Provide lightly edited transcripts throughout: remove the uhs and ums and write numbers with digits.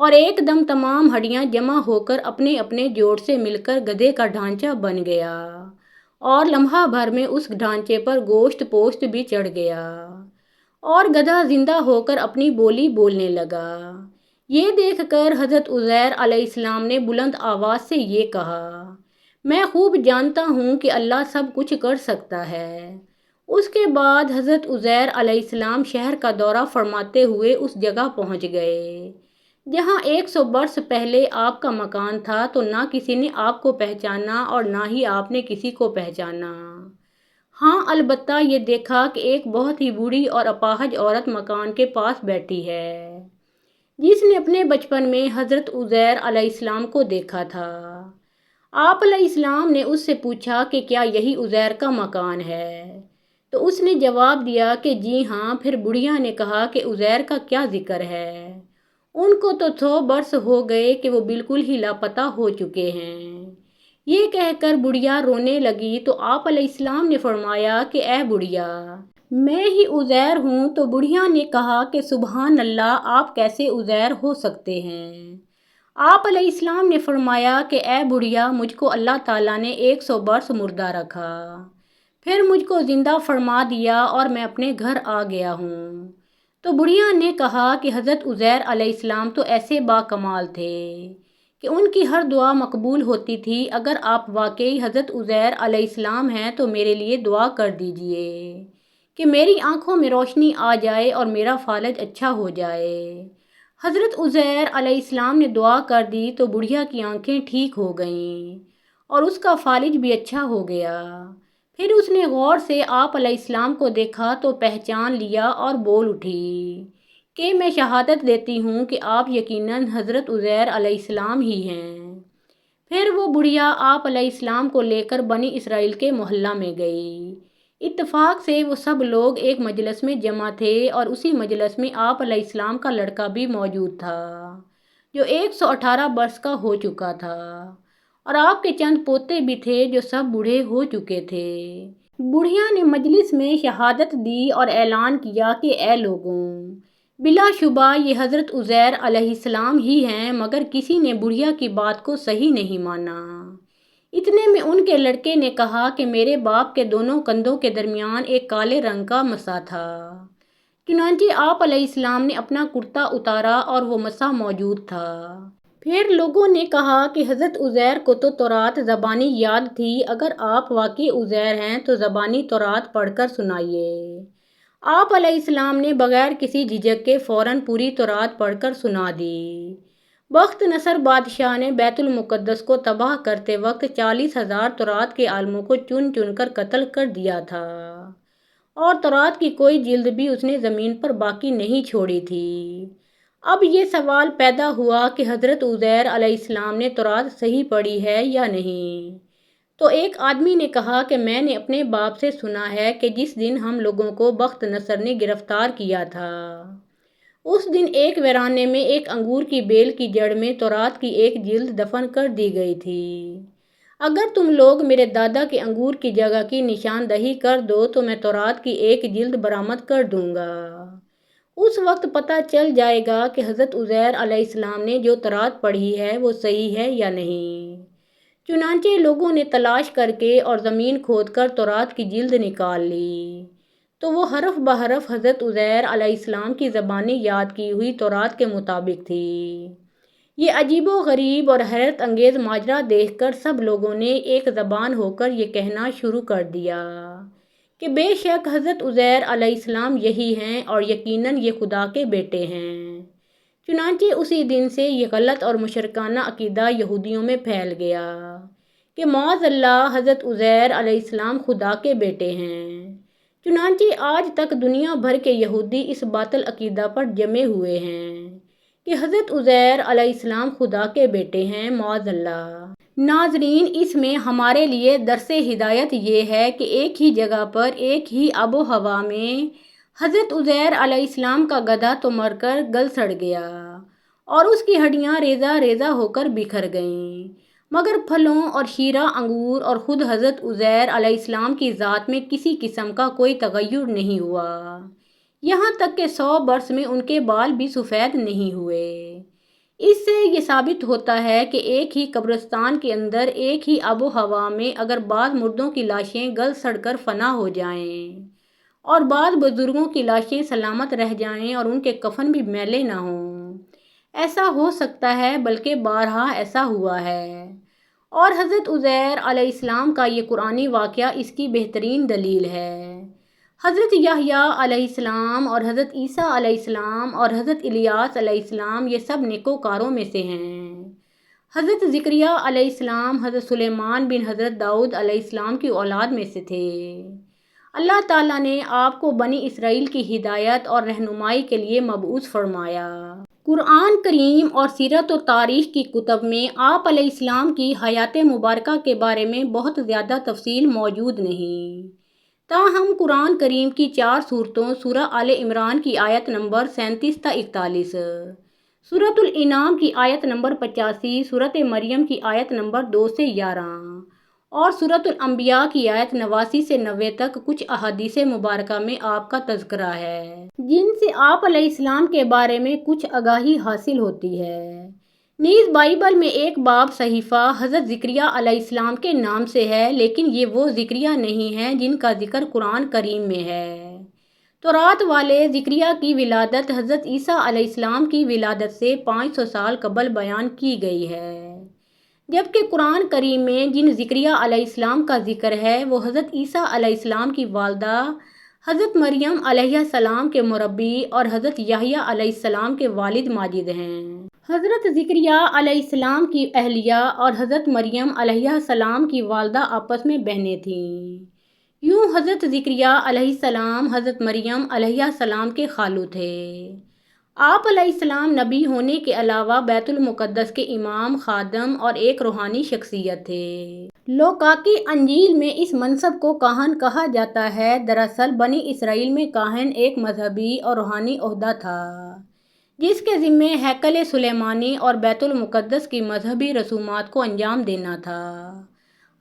اور ایک دم تمام ہڈیاں جمع ہو کر اپنے اپنے جوڑ سے مل کر گدھے کا ڈھانچہ بن گیا، اور لمحہ بھر میں اس ڈھانچے پر گوشت پوشت بھی چڑھ گیا، اور گدھا زندہ ہو کر اپنی بولی بولنے لگا۔ یہ دیکھ کر حضرت عزیر علیہ السلام نے بلند آواز سے یہ کہا، میں خوب جانتا ہوں کہ اللہ سب کچھ کر سکتا ہے۔ اس کے بعد حضرت عزیر علیہ السلام شہر کا دورہ فرماتے ہوئے اس جگہ پہنچ گئے جہاں 100 برس پہلے آپ کا مکان تھا، تو نہ کسی نے آپ کو پہچانا اور نہ ہی آپ نے کسی کو پہچانا۔ ہاں، البتہ یہ دیکھا کہ ایک بہت ہی بوڑھی اور اپاہج عورت مکان کے پاس بیٹھی ہے، جس نے اپنے بچپن میں حضرت عزیر علیہ السلام کو دیکھا تھا۔ آپ علیہ السلام نے اس سے پوچھا کہ کیا یہی عزیر کا مکان ہے؟ تو اس نے جواب دیا کہ جی ہاں۔ پھر بڑھیا نے کہا کہ عزیر کا کیا ذکر ہے؟ ان کو تو 100 برس ہو گئے کہ وہ بالکل ہی لاپتہ ہو چکے ہیں۔ یہ کہہ کر بڑھیا رونے لگی تو آپ علیہ السلام نے فرمایا کہ اے بڑھیا، میں ہی عزیر ہوں۔ تو بڑھیا نے کہا کہ سبحان اللہ، آپ کیسے عزیر ہو سکتے ہیں؟ آپ علیہ السلام نے فرمایا کہ اے بڑھیا، مجھ کو اللہ تعالیٰ نے 100 برس مردہ رکھا، پھر مجھ کو زندہ فرما دیا اور میں اپنے گھر آ گیا ہوں۔ تو بڑھیا نے کہا کہ حضرت عزیر علیہ السلام تو ایسے باکمال تھے کہ ان کی ہر دعا مقبول ہوتی تھی۔ اگر آپ واقعی حضرت عزیر علیہ السلام ہیں تو میرے لیے دعا کر دیجئے کہ میری آنکھوں میں روشنی آ جائے اور میرا فالج اچھا ہو جائے۔ حضرت عزیر علیہ السلام نے دعا کر دی تو بڑھیا کی آنکھیں ٹھیک ہو گئیں اور اس کا فالج بھی اچھا ہو گیا۔ پھر اس نے غور سے آپ علیہ السلام کو دیکھا تو پہچان لیا اور بول اٹھی کہ میں شہادت دیتی ہوں کہ آپ یقیناً حضرت عزیر علیہ السلام ہی ہیں۔ پھر وہ بڑھیا آپ علیہ السلام کو لے کر بنی اسرائیل کے محلہ میں گئی۔ اتفاق سے وہ سب لوگ ایک مجلس میں جمع تھے اور اسی مجلس میں آپ علیہ السلام کا لڑکا بھی موجود تھا جو 118 برس کا ہو چکا تھا، اور آپ کے چند پوتے بھی تھے جو سب بوڑھے ہو چکے تھے۔ بڑھیا نے مجلس میں شہادت دی اور اعلان کیا کہ اے لوگوں، بلا شبہ یہ حضرت عزیر علیہ السلام ہی ہیں، مگر کسی نے بڑھیا کی بات کو صحیح نہیں مانا۔ اتنے میں ان کے لڑکے نے کہا کہ میرے باپ کے دونوں کندھوں کے درمیان ایک کالے رنگ کا مسا تھا۔ چنانچہ آپ علیہ السلام نے اپنا کرتا اتارا اور وہ مسا موجود تھا۔ پھر لوگوں نے کہا کہ حضرت عزیر کو تو تورات زبانی یاد تھی، اگر آپ واقعی عزیر ہیں تو زبانی تورات پڑھ کر سنائیے۔ آپ علیہ السلام نے بغیر کسی جھجک کے فوراً پوری تورات پڑھ کر سنا دی۔ بخت نصر بادشاہ نے بیت المقدس کو تباہ کرتے وقت 40,000 تورات کے عالموں کو چن چن کر قتل کر دیا تھا، اور تورات کی کوئی جلد بھی اس نے زمین پر باقی نہیں چھوڑی تھی۔ اب یہ سوال پیدا ہوا کہ حضرت عزیر علیہ السلام نے تورات صحیح پڑھی ہے یا نہیں؟ تو ایک آدمی نے کہا کہ میں نے اپنے باپ سے سنا ہے کہ جس دن ہم لوگوں کو بخت نصر نے گرفتار کیا تھا، اس دن ایک ویرانے میں ایک انگور کی بیل کی جڑ میں تورات کی ایک جلد دفن کر دی گئی تھی۔ اگر تم لوگ میرے دادا کے انگور کی جگہ کی نشاندہی کر دو تو میں تورات کی ایک جلد برآمد کر دوں گا۔ اس وقت پتہ چل جائے گا کہ حضرت عزیر علیہ السلام نے جو تورات پڑھی ہے وہ صحیح ہے یا نہیں۔ چنانچہ لوگوں نے تلاش کر کے اور زمین کھود کر تورات کی جلد نکال لی، تو وہ حرف بحرف حضرت عزیر علیہ السلام کی زبانی یاد کی ہوئی تورات کے مطابق تھی۔ یہ عجیب و غریب اور حیرت انگیز ماجرا دیکھ کر سب لوگوں نے ایک زبان ہو کر یہ کہنا شروع کر دیا کہ بے شک حضرت عزیر علیہ السلام یہی ہیں اور یقیناً یہ خدا کے بیٹے ہیں۔ چنانچہ اسی دن سے یہ غلط اور مشرکانہ عقیدہ یہودیوں میں پھیل گیا کہ معاذ اللہ حضرت عزیر علیہ السلام خدا کے بیٹے ہیں۔ چنانچہ آج تک دنیا بھر کے یہودی اس باطل عقیدہ پر جمے ہوئے ہیں کہ حضرت عزیر علیہ السلام خدا کے بیٹے ہیں، معاذ اللہ۔ ناظرین، اس میں ہمارے لیے درس ہدایت یہ ہے کہ ایک ہی جگہ پر ایک ہی آب و ہوا میں حضرت عزیر علیہ السلام کا گدھا تو مر کر گل سڑ گیا اور اس کی ہڈیاں ریزہ ریزہ ہو کر بکھر گئیں، مگر پھلوں اور شیرہ انگور اور خود حضرت عزیر علیہ السلام کی ذات میں کسی قسم کا کوئی تغیر نہیں ہوا، یہاں تک کہ 100 برس میں ان کے بال بھی سفید نہیں ہوئے۔ اس سے یہ ثابت ہوتا ہے کہ ایک ہی قبرستان کے اندر ایک ہی آب و ہوا میں اگر بعض مردوں کی لاشیں گل سڑ کر فنا ہو جائیں اور بعض بزرگوں کی لاشیں سلامت رہ جائیں اور ان کے کفن بھی میلے نہ ہوں، ایسا ہو سکتا ہے، بلکہ بارہا ایسا ہوا ہے۔ اور حضرت عزیر علیہ السلام کا یہ قرآنی واقعہ اس کی بہترین دلیل ہے۔ حضرت یحییٰ علیہ السلام اور حضرت عیسیٰ علیہ السلام اور حضرت الیاس علیہ السلام یہ سب نیکوکاروں میں سے ہیں۔ حضرت زکریا علیہ السلام حضرت سلیمان بن حضرت داؤد علیہ السلام کی اولاد میں سے تھے۔ اللہ تعالیٰ نے آپ کو بنی اسرائیل کی ہدایت اور رہنمائی کے لیے مبعوث فرمایا۔ قرآن کریم اور سیرت و تاریخ کی کتب میں آپ علیہ السلام کی حیات مبارکہ کے بارے میں بہت زیادہ تفصیل موجود نہیں، تاہم قرآن کریم کی 4 سورتوں سورہ آل عمران کی آیت نمبر 37 تا 41، سورۃ الانعام کی آیت نمبر 85، سورۃ مریم کی آیت نمبر 2 سے 11 اور سورۃ الانبیاء کی آیت 89 سے 90 تک کچھ احادیث مبارکہ میں آپ کا تذکرہ ہے، جن سے آپ علیہ السلام کے بارے میں کچھ آگاہی حاصل ہوتی ہے۔ نیز بائبل میں ایک باب صحیفہ حضرت زکریا علیہ السلام کے نام سے ہے، لیکن یہ وہ زکریا نہیں ہیں جن کا ذکر قرآن کریم میں ہے۔ تورات والے زکریا کی ولادت حضرت عیسیٰ علیہ السلام کی ولادت سے 500 سال قبل بیان کی گئی ہے، جبکہ قرآن کریم میں جن زکریا علیہ السلام کا ذکر ہے وہ حضرت عیسیٰ علیہ السلام کی والدہ حضرت مریم علیہ السلام کے مربی اور حضرت یحییٰ علیہ السلام کے والد ماجد ہیں۔ حضرت زکریا علیہ السلام کی اہلیہ اور حضرت مریم علیہ السلام کی والدہ آپس میں بہنیں تھیں۔ یوں حضرت زکریا علیہ السلام حضرت مریم علیہ السلام کے خالو تھے۔ آپ علیہ السلام نبی ہونے کے علاوہ بیت المقدس کے امام، خادم اور ایک روحانی شخصیت تھے۔ لوقا کی انجیل میں اس منصب کو کاہن کہا جاتا ہے۔ دراصل بنی اسرائیل میں کاہن ایک مذہبی اور روحانی عہدہ تھا جس کے ذمے ہیکل سلیمانی اور بیت المقدس کی مذہبی رسومات کو انجام دینا تھا۔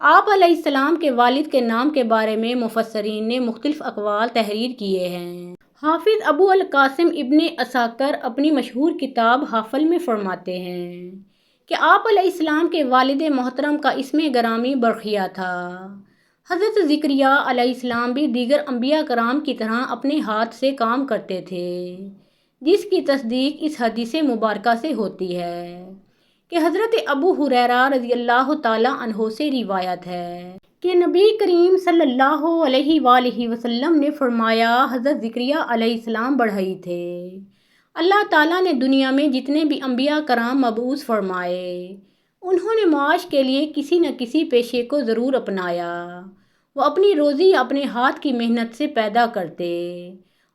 آپ علیہ السلام کے والد کے نام کے بارے میں مفسرین نے مختلف اقوال تحریر کیے ہیں۔ حافظ ابو القاسم ابن عساکر اپنی مشہور کتاب حافل میں فرماتے ہیں کہ آپ علیہ السلام کے والد محترم کا اسم گرامی برقیہ تھا۔ حضرت زکریا علیہ السلام بھی دیگر انبیاء کرام کی طرح اپنے ہاتھ سے کام کرتے تھے، جس کی تصدیق اس حدیث مبارکہ سے ہوتی ہے کہ حضرت ابو ہریرہ رضی اللہ تعالیٰ عنہ سے روایت ہے کہ نبی کریم صلی اللہ علیہ وآلہ وسلم نے فرمایا، حضرت زکریا علیہ السلام بڑھئی تھے۔ اللہ تعالیٰ نے دنیا میں جتنے بھی انبیاء کرام مبعوث فرمائے، انہوں نے معاش کے لیے کسی نہ کسی پیشے کو ضرور اپنایا۔ وہ اپنی روزی اپنے ہاتھ کی محنت سے پیدا کرتے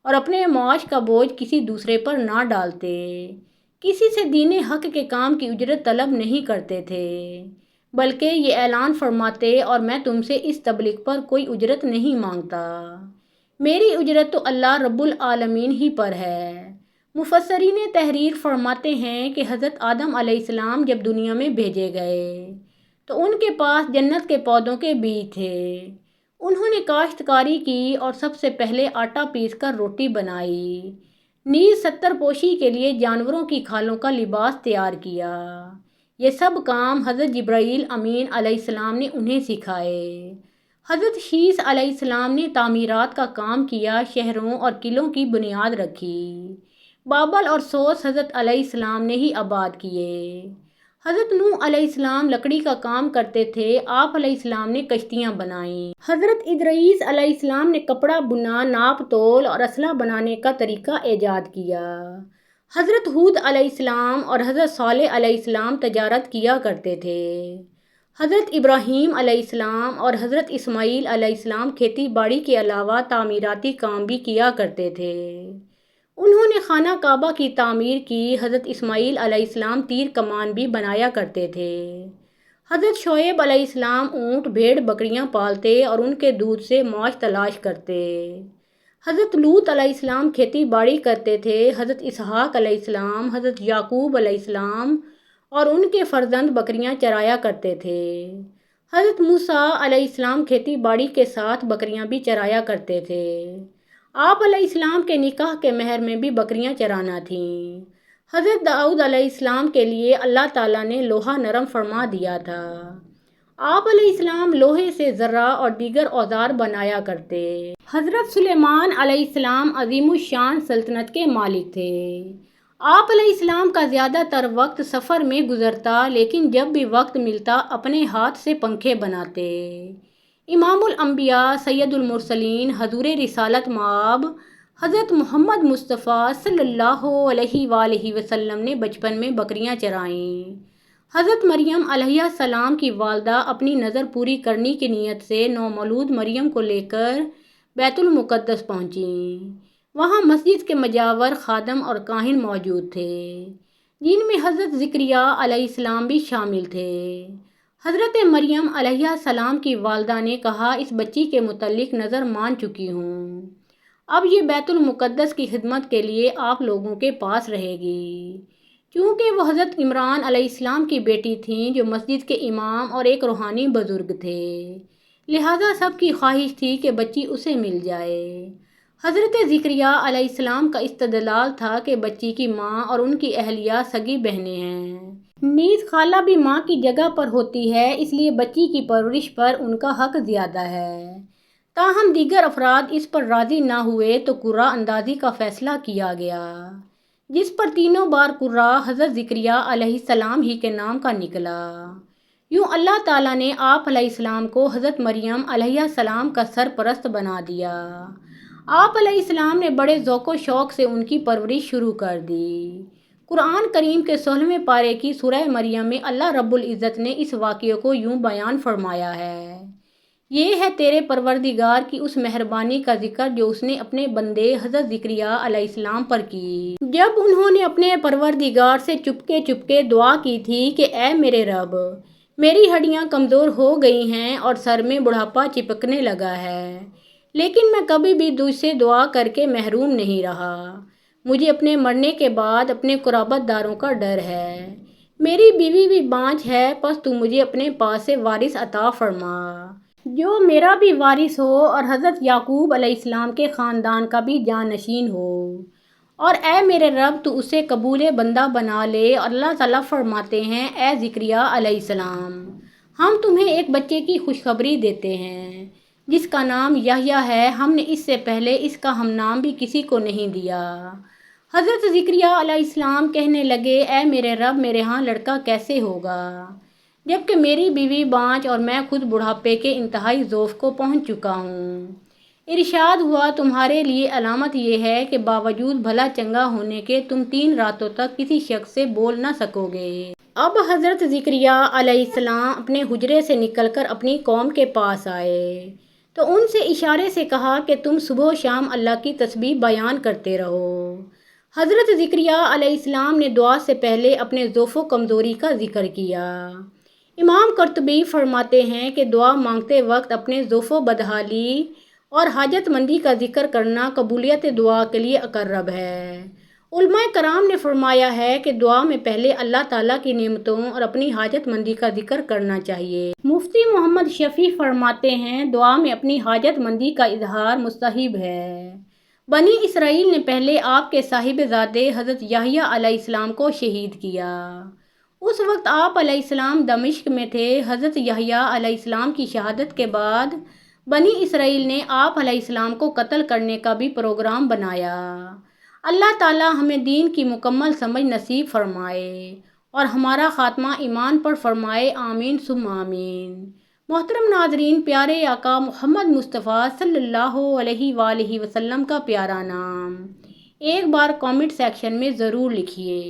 اور اپنے معاش کا بوجھ کسی دوسرے پر نہ ڈالتے، کسی سے دین حق کے کام کی اجرت طلب نہیں کرتے تھے، بلکہ یہ اعلان فرماتے، اور میں تم سے اس تبلیغ پر کوئی اجرت نہیں مانگتا، میری اجرت تو اللہ رب العالمین ہی پر ہے۔ مفسرین تحریر فرماتے ہیں کہ حضرت آدم علیہ السلام جب دنیا میں بھیجے گئے تو ان کے پاس جنت کے پودوں کے بیج تھے۔ انہوں نے کاشتکاری کی اور سب سے پہلے آٹا پیس کر روٹی بنائی، نیز ستر پوشی کے لیے جانوروں کی کھالوں کا لباس تیار کیا۔ یہ سب کام حضرت جبرائیل امین علیہ السلام نے انہیں سکھائے۔ حضرت شیس علیہ السلام نے تعمیرات کا کام کیا، شہروں اور قلعوں کی بنیاد رکھی۔ بابل اور سوس حضرت علیہ السلام نے ہی آباد کیے۔ حضرت نوح علیہ السلام لکڑی کا کام کرتے تھے، آپ علیہ السلام نے کشتیاں بنائیں۔ حضرت ادریس علیہ السلام نے کپڑا بننا، ناپ تول اور اسلحہ بنانے کا طریقہ ایجاد کیا۔ حضرت ہود علیہ السلام اور حضرت صالح علیہ السلام تجارت کیا کرتے تھے۔ حضرت ابراہیم علیہ السلام اور حضرت اسماعیل علیہ السلام کھیتی باڑی کے علاوہ تعمیراتی کام بھی کیا کرتے تھے۔ انہوں نے خانہ کعبہ کی تعمیر کی۔ حضرت اسماعیل علیہ السلام تیر کمان بھی بنایا کرتے تھے۔ حضرت شعیب علیہ السلام اونٹ بھیڑ بکریاں پالتے اور ان کے دودھ سے معاش تلاش کرتے۔ حضرت لوط علیہ السلام کھیتی باڑی کرتے تھے۔ حضرت اسحاق علیہ السلام، حضرت یعقوب علیہ السلام اور ان کے فرزند بکریاں چرایا کرتے تھے۔ حضرت موسیٰ علیہ السلام کھیتی باڑی کے ساتھ بکریاں بھی چرایا کرتے تھے۔ آپ علیہ السلام کے نکاح کے مہر میں بھی بکریاں چرانا تھیں۔ حضرت داؤد علیہ السلام کے لیے اللہ تعالیٰ نے لوہا نرم فرما دیا تھا۔ آپ علیہ السلام لوہے سے ذرہ اور دیگر اوزار بنایا کرتے۔ حضرت سلیمان علیہ السلام عظیم الشان سلطنت کے مالک تھے۔ آپ علیہ السلام کا زیادہ تر وقت سفر میں گزرتا، لیکن جب بھی وقت ملتا اپنے ہاتھ سے پنکھے بناتے۔ امام الانبیاء سید المرسلین حضور رسالت مآب حضرت محمد مصطفیٰ صلی اللہ علیہ وآلہ وسلم نے بچپن میں بکریاں چرائیں۔ حضرت مریم علیہ السلام کی والدہ اپنی نظر پوری کرنے کی نیت سے نومولود مریم کو لے کر بیت المقدس پہنچیں۔ وہاں مسجد کے مجاور خادم اور کاہن موجود تھے، جن میں حضرت زکریا علیہ السلام بھی شامل تھے۔ حضرت مریم علیہ السلام کی والدہ نے کہا، اس بچی کے متعلق نظر مان چکی ہوں، اب یہ بیت المقدس کی خدمت کے لیے آپ لوگوں کے پاس رہے گی۔ چونکہ وہ حضرت عمران علیہ السلام کی بیٹی تھیں جو مسجد کے امام اور ایک روحانی بزرگ تھے، لہٰذا سب کی خواہش تھی کہ بچی اسے مل جائے۔ حضرت زکریا علیہ السلام کا استدلال تھا کہ بچی کی ماں اور ان کی اہلیہ سگی بہنیں ہیں، نیز خالہ بھی ماں کی جگہ پر ہوتی ہے، اس لیے بچی کی پرورش پر ان کا حق زیادہ ہے۔ تاہم دیگر افراد اس پر راضی نہ ہوئے تو قرہ اندازی کا فیصلہ کیا گیا، جس پر تینوں بار قرہ حضرت زکریا علیہ السلام ہی کے نام کا نکلا۔ یوں اللہ تعالیٰ نے آپ علیہ السلام کو حضرت مریم علیہ السلام کا سرپرست بنا دیا۔ آپ علیہ السلام نے بڑے ذوق و شوق سے ان کی پرورش شروع کر دی۔ قرآن کریم کے 16ویں پارے کی سورہ مریم میں اللہ رب العزت نے اس واقعے کو یوں بیان فرمایا ہے، یہ ہے تیرے پروردگار کی اس مہربانی کا ذکر جو اس نے اپنے بندے حضرت زکریا علیہ السلام پر کی، جب انہوں نے اپنے پروردگار سے چپکے دعا کی تھی کہ اے میرے رب، میری ہڈیاں کمزور ہو گئی ہیں اور سر میں بڑھاپا چپکنے لگا ہے، لیکن میں کبھی بھی تجھ سے دعا کر کے محروم نہیں رہا۔ مجھے اپنے مرنے کے بعد اپنے قرابت داروں کا ڈر ہے، میری بیوی بھی بانجھ ہے، پس تو مجھے اپنے پاس سے وارث عطا فرما جو میرا بھی وارث ہو اور حضرت یعقوب علیہ السلام کے خاندان کا بھی جانشین ہو، اور اے میرے رب تو اسے قبول بندہ بنا لے۔ اور اللہ تعالیٰ فرماتے ہیں، اے زکریا علیہ السلام، ہم تمہیں ایک بچے کی خوشخبری دیتے ہیں جس کا نام یحییٰ ہے، ہم نے اس سے پہلے اس کا ہم نام بھی کسی کو نہیں دیا۔ حضرت زکریا علیہ السلام کہنے لگے، اے میرے رب، میرے ہاں لڑکا کیسے ہوگا جبکہ میری بیوی بانجھ اور میں خود بڑھاپے کے انتہائی ضعف کو پہنچ چکا ہوں۔ ارشاد ہوا، تمہارے لیے علامت یہ ہے کہ باوجود بھلا چنگا ہونے کے تم 3 راتوں تک کسی شخص سے بول نہ سکو گے۔ اب حضرت زکریا علیہ السلام اپنے حجرے سے نکل کر اپنی قوم کے پاس آئے تو ان سے اشارے سے کہا کہ تم صبح و شام اللہ کی تسبیح بیان کرتے رہو۔ حضرت زکریا علیہ السلام نے دعا سے پہلے اپنے ضعف و کمزوری کا ذکر کیا۔ امام قرطبی فرماتے ہیں کہ دعا مانگتے وقت اپنے ضعف و بدحالی اور حاجت مندی کا ذکر کرنا قبولیت دعا کے لیے اقرب ہے۔ علماء کرام نے فرمایا ہے کہ دعا میں پہلے اللہ تعالیٰ کی نعمتوں اور اپنی حاجت مندی کا ذکر کرنا چاہیے۔ مفتی محمد شفیع فرماتے ہیں، دعا میں اپنی حاجت مندی کا اظہار مستحب ہے۔ بنی اسرائیل نے پہلے آپ کے صاحبزادے حضرت یحییٰ علیہ السلام کو شہید کیا۔ اس وقت آپ علیہ السلام دمشق میں تھے۔ حضرت یحییٰ علیہ السلام کی شہادت کے بعد بنی اسرائیل نے آپ علیہ السلام کو قتل کرنے کا بھی پروگرام بنایا۔ اللہ تعالیٰ ہمیں دین کی مکمل سمجھ نصیب فرمائے اور ہمارا خاتمہ ایمان پر فرمائے، آمین ثم آمین۔ محترم ناظرین، پیارے آقا محمد مصطفیٰ صلی اللہ علیہ وآلہ وسلم کا پیارا نام ایک بار کامنٹ سیکشن میں ضرور لکھیے۔